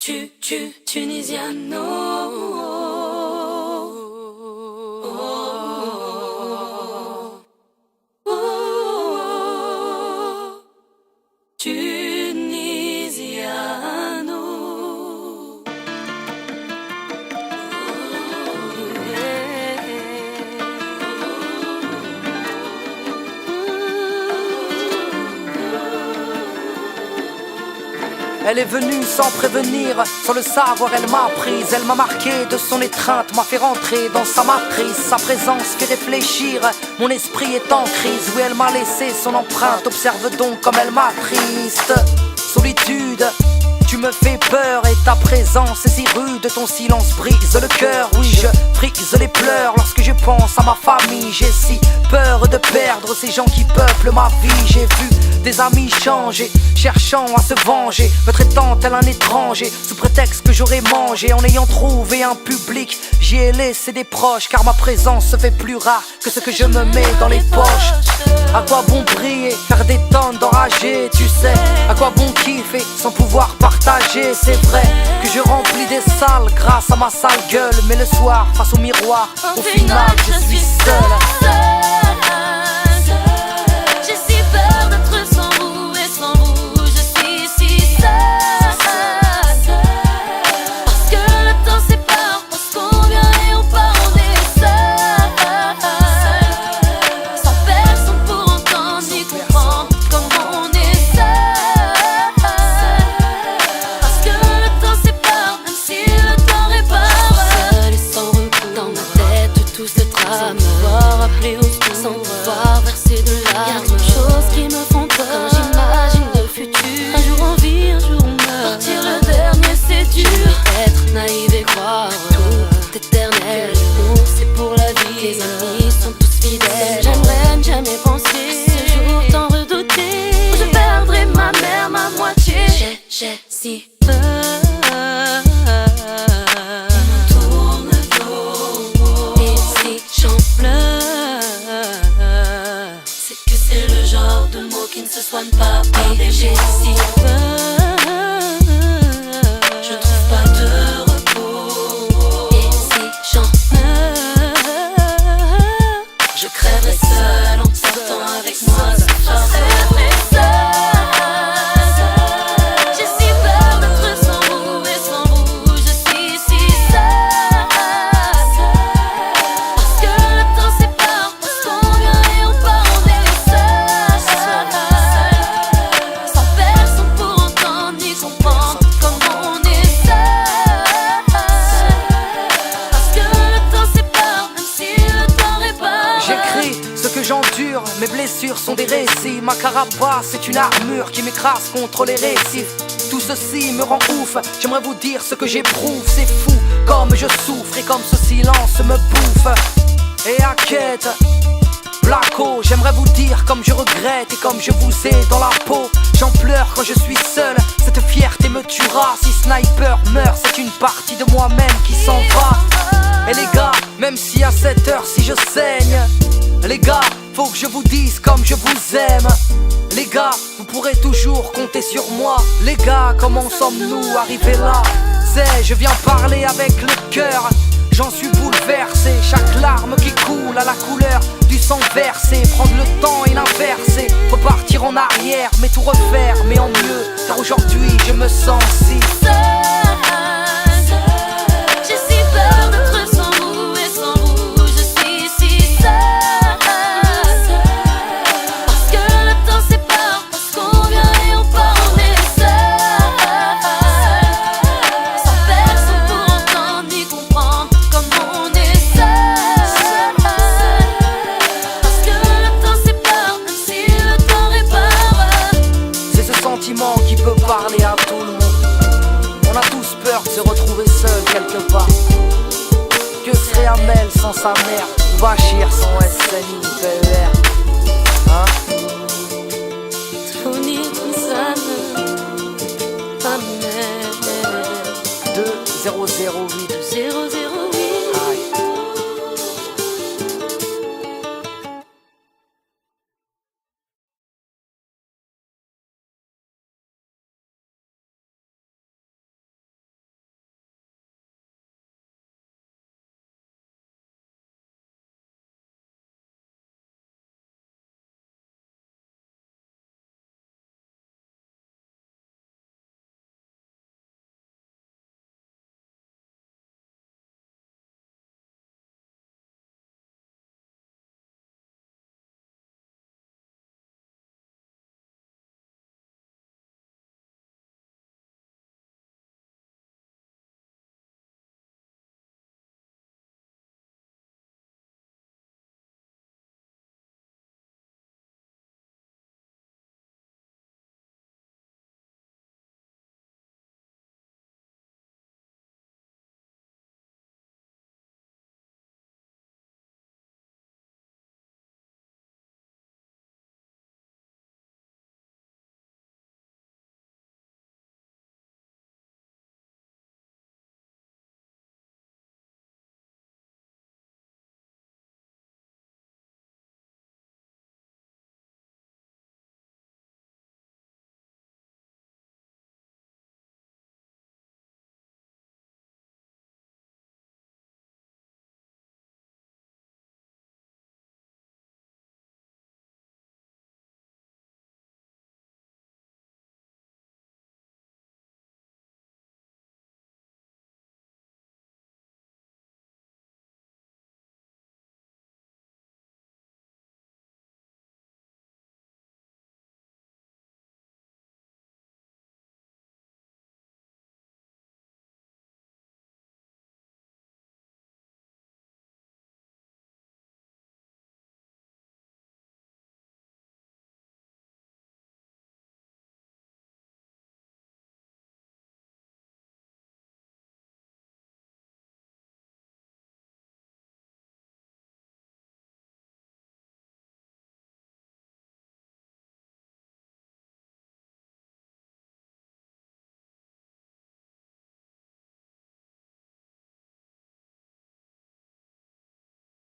Tunisiano. Tunisiano. Elle est venue sans prévenir, sans le savoir elle m'a prise. Elle m'a marqué de son étreinte, m'a fait rentrer dans sa matrice. Sa présence fait réfléchir, mon esprit est en crise. Oui, elle m'a laissé son empreinte, observe donc comme elle m'attriste. Solitude, tu me fais peur et ta présence est si rude. Ton silence brise le cœur, oui je frise les pleurs. Lorsque je pense à ma famille, j'ai si peur de perdre ces gens qui peuplent ma vie. J'ai vu des amis changer, cherchant à se venger, me traitant tel un étranger, sous prétexte que j'aurais mangé. En ayant trouvé un public, j'y ai laissé des proches, car ma présence se fait plus rare que ce que je me mets dans les poches. À quoi bon briller, faire des tonnes d'enragés, tu sais. À quoi bon kiffer, sans pouvoir partager. C'est vrai que je remplis des salles grâce à ma sale gueule, mais le soir, face au miroir, au final je suis seul. Sans pouvoir verser de larmes. Y'a trop de choses qui me font peur quand j'imagine le futur. Un jour on vit, un jour on meurt. Partir le dernier c'est dur. Être naïve et croire tout éternel. L'amour c'est pour la vie. Les amis sont tous fidèles. J'aimerais ne jamais penser ce jour tant redouté où je perdrai ma mère, ma moitié. J'ai si peur. Qui ne se soigne pas par des j'ai si peur. Je trouve pas de repos. Et si j'en meurs, je crèverai seul en sortant avec moi ce soir. J'ai si peur d'être sans vous et sans vous. Je suis si seule. Parce que le temps sépare, parce qu'on vient et on part, on est seul. J'endure, mes blessures sont des récits. Ma carapace est une armure qui m'écrase contre les récifs. Tout ceci me rend ouf, j'aimerais vous dire ce que j'éprouve. C'est fou comme je souffre et comme ce silence me bouffe. Et à quête, Blacko, j'aimerais vous dire comme je regrette et comme je vous ai dans la peau. J'en pleure quand je suis seul, cette fierté me tuera. Si Sniper meurt, c'est une partie de moi-même qui s'en va. Et les gars, même si à cette heure si je saigne, les gars, faut que je vous dise comme je vous aime. Les gars, vous pourrez toujours compter sur moi. Les gars, comment sommes-nous arrivés là? C'est, je viens parler avec le cœur. J'en suis bouleversé, chaque larme qui coule à la couleur du sang versé. Prendre le temps et l'inverser, repartir en arrière, mais tout refaire, mais en mieux. Car aujourd'hui je me sens si seul. Qui peut parler à tout le monde. On a tous peur de se retrouver seul quelque part. Que serait Amel sans sa mère, ou Bachir sans SNI PER? Hein? 2008